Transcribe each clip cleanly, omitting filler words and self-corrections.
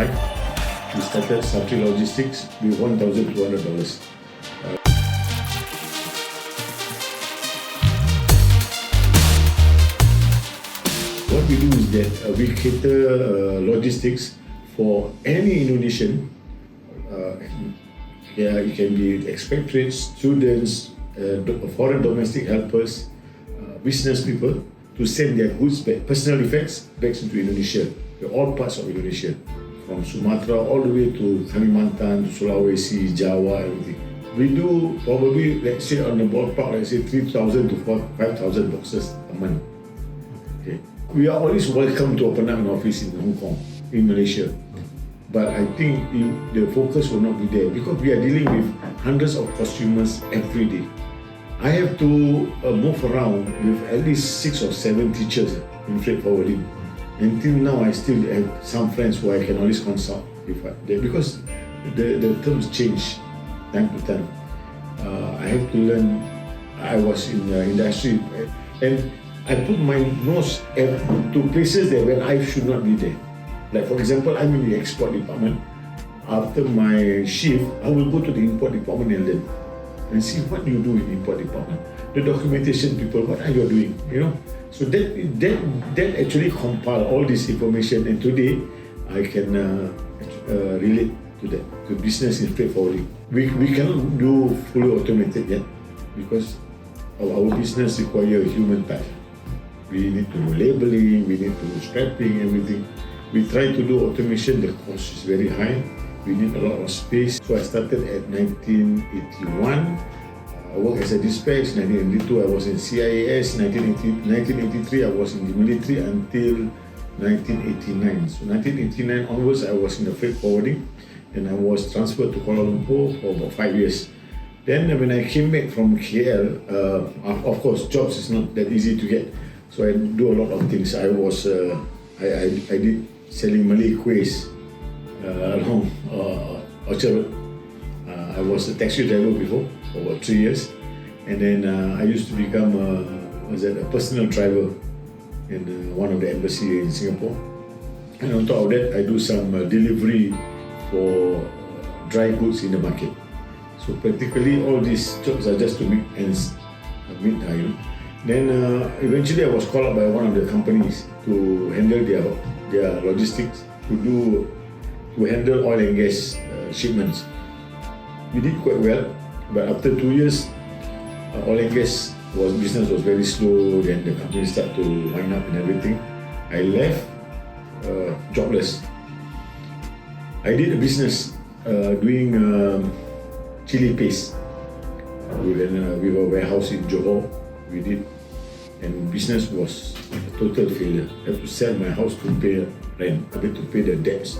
we started Safri Logistics with $1,200. What we do is that we cater logistics for any Indonesian. It can be expatriates, students, foreign domestic helpers, business people, to send their goods back, personal effects, back into Indonesia, all parts of Indonesia, from Sumatra all the way to Kalimantan, to Sulawesi, Jawa, everything. We do probably, let's say on the ballpark, let's say 3,000 to 5,000 boxes a month. Okay. We are always welcome to open up an office in Hong Kong, in Malaysia. But I think the focus will not be there because we are dealing with hundreds of consumers every day. I have to move around with at least 6 or 7 teachers in freight forwarding. Until now, I still have some friends who I can always consult because the terms change time to time. I have to learn. I was in the industry and I put my nose to places that when I should not be there. Like for example, I'm in the export department. After my shift, I will go to the import department and learn and see what you do in the import department. The documentation people, what are you doing? So that actually compile all this information, and today I can relate to that, to business in freight forwarding. We cannot do fully automated yet because our business requires human touch. We need to do labeling, we need to do strapping, everything. We try to do automation, the cost is very high. We need a lot of space. So I started at 1981. I worked as a dispatch. 1982 I was in CIAS. 1983 I was in the military until 1989. So 1989 onwards I was in the freight forwarding and I was transferred to Kuala Lumpur for about 5 years. Then when I came back from KL, of course jobs is not that easy to get. So I do a lot of things. I did selling Malay kuihs along Orchard Road. I was a taxi driver before for about 3 years, and then I used to become a personal driver in one of the embassy in Singapore. And on top of that, I do some delivery for dry goods in the market. So practically all these jobs are just to make ends meet. Then eventually I was called up by one of the companies to handle their logistics, to handle oil and gas shipments. We did quite well, but after 2 years, oil and gas business was very slow. Then the company started to wind up and everything. I left jobless. I did a business doing chili paste with a warehouse in Johor. We did, and business was a total failure. I have to sell my house to pay rent, to pay the debts.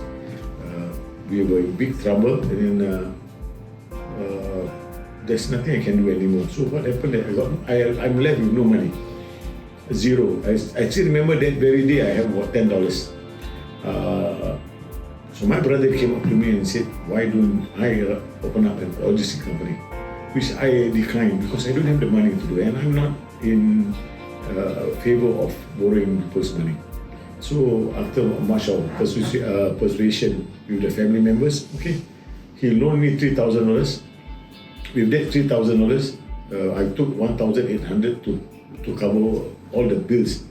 We were in big trouble, and then there's nothing I can do anymore. So what happened? I'm left with no money, zero. I still remember that very day. I have about $10. So my brother came up to me and said, "Why don't I open up an logistics company?" Which I declined because I don't have the money to do it, and I'm not in favor of borrowing people's money. So after much of persuasion with the family members, okay, he loaned me $3,000. With that $3,000, I took $1,800 to cover all the bills,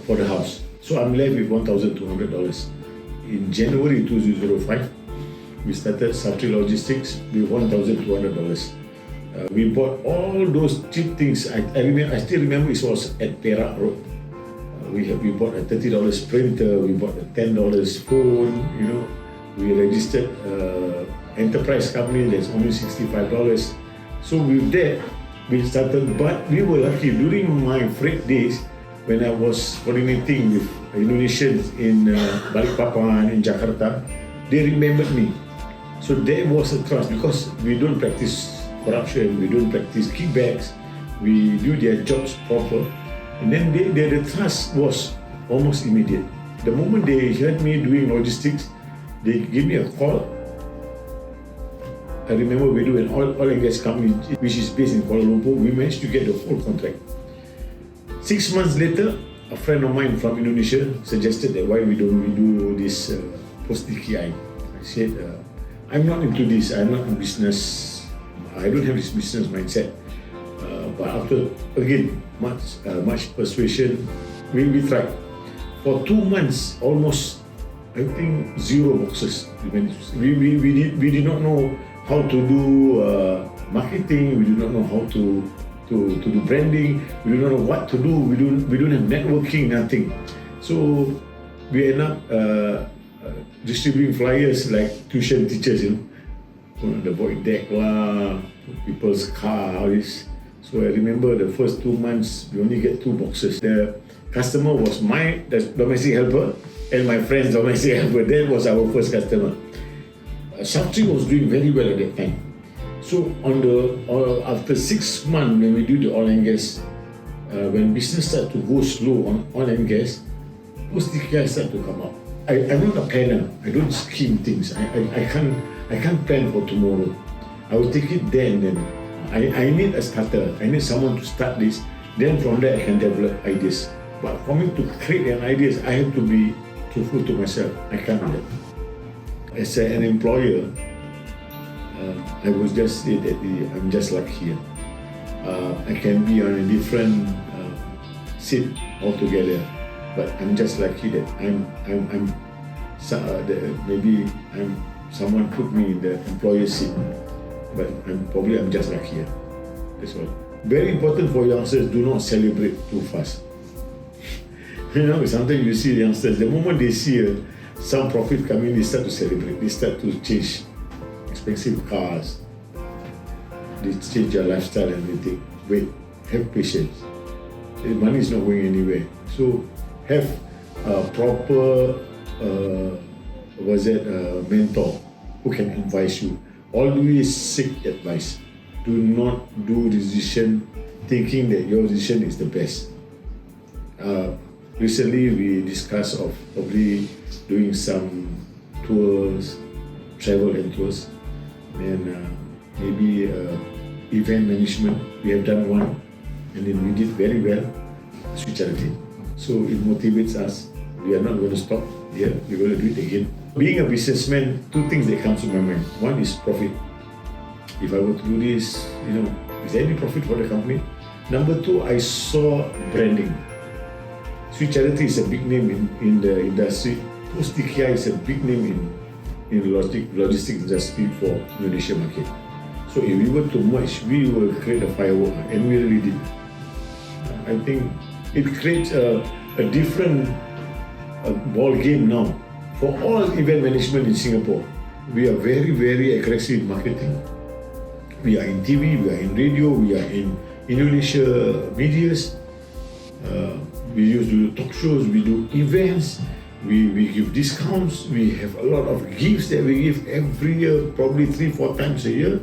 for the house. So I'm left with $1,200. In January 2005. We started Safri Logistics with $1,200. We bought all those cheap things. I still remember it was at Perak Road. We bought a $30 printer. We bought a $10 phone. We registered enterprise company that's only $65. So with that, we started. But we were lucky during my freight days when I was coordinating with Indonesians in Balikpapan, in Jakarta. They remembered me. So there was a trust because we don't practice corruption, we don't practice kickbacks, we do their jobs proper. And then the trust was almost immediate. The moment they heard me doing logistics, they gave me a call. I remember we do an oil and gas company which is based in Kuala Lumpur. We managed to get the full contract. 6 months later, a friend of mine from Indonesia suggested that why we do this T.K.I. I said, I'm not into this. I'm not in business. I don't have this business mindset. But after again much persuasion, we tried. For 2 months, almost I think 0 boxes. We did not know how to do marketing. We did not know how to do branding. We do not know what to do. We don't have networking, nothing. So we end up distributing flyers like tuition teachers, the void deck lah, people's car, all this. So I remember the first 2 months we only get 2 boxes. The customer was my domestic helper and my friend's domestic helper. That was our first customer. Something was doing very well at that time. So after 6 months, when we do the oil and gas, when business started to go slow on oil and gas, T.K.I. started to come up. I'm not a planner. I don't scheme things. I can't plan for tomorrow. I will take it there and then. I need a starter. I need someone to start this. Then from there I can develop ideas. But for me to create an ideas, I have to be truthful to myself. I can't do that. As an employer, I would just say that I'm just like here. I can be on a different seat altogether, but I'm just lucky that maybe someone put me in the employer seat, but I'm just like here. That's all. Very important for youngsters, do not celebrate too fast. Sometimes you see youngsters, the moment they see some profit coming, they start to celebrate. They start to change expensive cars. They change their lifestyle and everything. Wait, have patience. The money is not going anywhere. So have a proper mentor who can advise you. Always seek advice. Do not do decision thinking that your decision is the best. Recently, we discussed of probably doing some tours, travel and tours, and maybe event management. We have done one, and then we did very well. Sweet charity. So it motivates us. We are not going to stop here. We're going to do it again. Being a businessman, 2 things that come to my mind. One is profit. If I were to do this, is there any profit for the company? Number 2, I saw branding. Sweet Charity is a big name in the industry. T.K.I. is a big name in the logistics industry for Indonesia market. So if we were to merge, we will create a firework, and we really did. I think it creates a different ball game now for all event management in Singapore. We are very, very aggressive in marketing. We are in TV, we are in radio, we are in Indonesia medias. We used to do talk shows, we do events, we give discounts, we have a lot of gifts that we give every year, probably 3-4 times a year.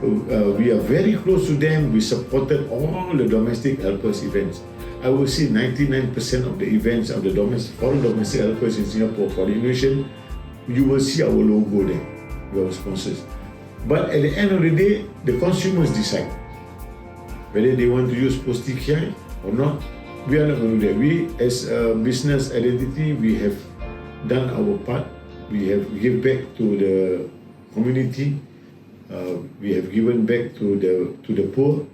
We are very close to them. We supported all the domestic helpers events. I would say 99% of the events of the foreign domestic helpers in Singapore for the Indonesian, you will see our logo there, our sponsors. But at the end of the day, the consumers decide whether they want to use T.K.I. or not. We are not going to do that. We, as a business identity, we have done our part. We have given back to the community. We have given back to the poor.